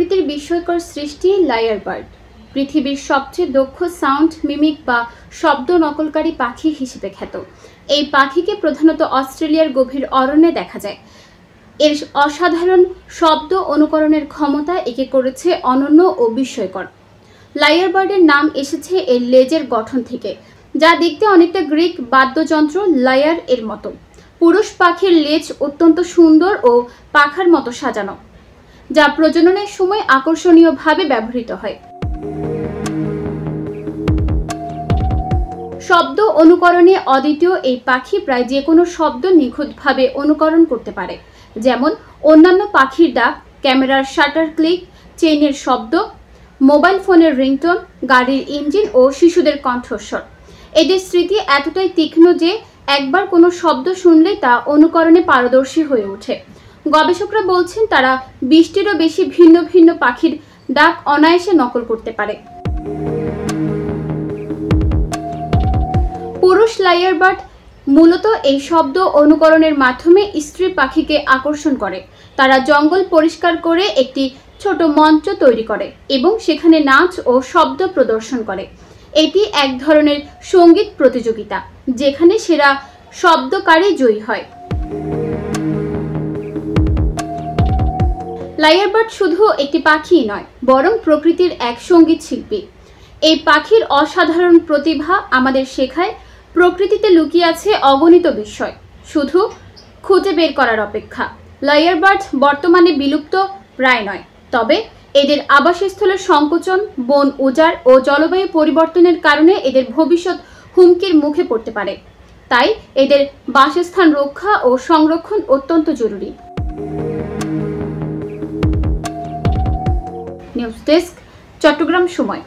প্রকৃতির বিস্ময়কর সৃষ্টি লায়ার বার্ড পৃথিবীর সবচেয়ে দক্ষ সাউন্ড মিমিক বা শব্দ নকলকারী পাখি হিসেবে খ্যাত। এই পাখিকে প্রধানত অস্ট্রেলিয়ার গভীর অরণ্যে দেখা যায়। এর অসাধারণ শব্দ অনুকরণের ক্ষমতা একে করেছে অনন্য ও বিস্ময়কর। লায়ার বার্ডের নাম এসেছে এর লেজের গঠন থেকে, যা দেখতে অনেকটা গ্রিক বাদ্যযন্ত্র লায়ার এর মতো। পুরুষ পাখির লেজ অত্যন্ত সুন্দর ও পাখার মতো সাজানো, যা প্রজননের সময় আকর্ষণীয়ভাবে ব্যবহৃত হয়। শব্দ অনুকরণে অদ্বিতীয় এই পাখি প্রায় যে কোনো শব্দ নিখুঁতভাবে অনুকরণ করতে পারে, যেমন অন্যান্য পাখির ডাক, ক্যামেরার শাটার ক্লিক, চেইনের শব্দ, মোবাইল ফোনের রিংটোন, গাড়ির ইঞ্জিন ও শিশুদের কণ্ঠস্বর। এদের স্মৃতি এতটাই তীক্ষ্ণ যে একবার কোনো শব্দ শুনলেই তা অনুকরণে পারদর্শী হয়ে ওঠে। গবেষকরা বলছেন তারা 20টিরও বেশি ভিন্ন ভিন্ন পাখির ডাক অনায়াসে নকল করতে পারে। পুরুষ লায়ার বার্ড মূলত এই শব্দ অনুকরণের মাধ্যমে স্ত্রী পাখিকে আকর্ষণ করে। তারা জঙ্গল পরিষ্কার করে একটি ছোট মঞ্চ তৈরি করে এবং সেখানে নাচ ও শব্দ প্রদর্শন করে। এটি এক ধরনের সঙ্গীত প্রতিযোগিতা যেখানে সেরা শব্দকারী জয়ী হয়। লায়ার বার্ড শুধু একটি পাখিই নয়, বরং প্রকৃতির এক সঙ্গীত শিল্পী। এই পাখির অসাধারণ প্রতিভা আমাদের শেখায় প্রকৃতিতে লুকিয়ে আছে অগণিত বিস্ময়, শুধু খুঁজে বের করার অপেক্ষা। লায়ার বার্ড বর্তমানে বিলুপ্ত প্রায় নয়, তবে এদের আবাসস্থলের সংকোচন, বন উজাড় ও জলবায়ু পরিবর্তনের কারণে এদের ভবিষ্যৎ হুমকির মুখে পড়তে পারে। তাই এদের বাসস্থান রক্ষা ও সংরক্ষণ অত্যন্ত জরুরি। নিউজ ডেস্ক, চট্টগ্রাম সময়।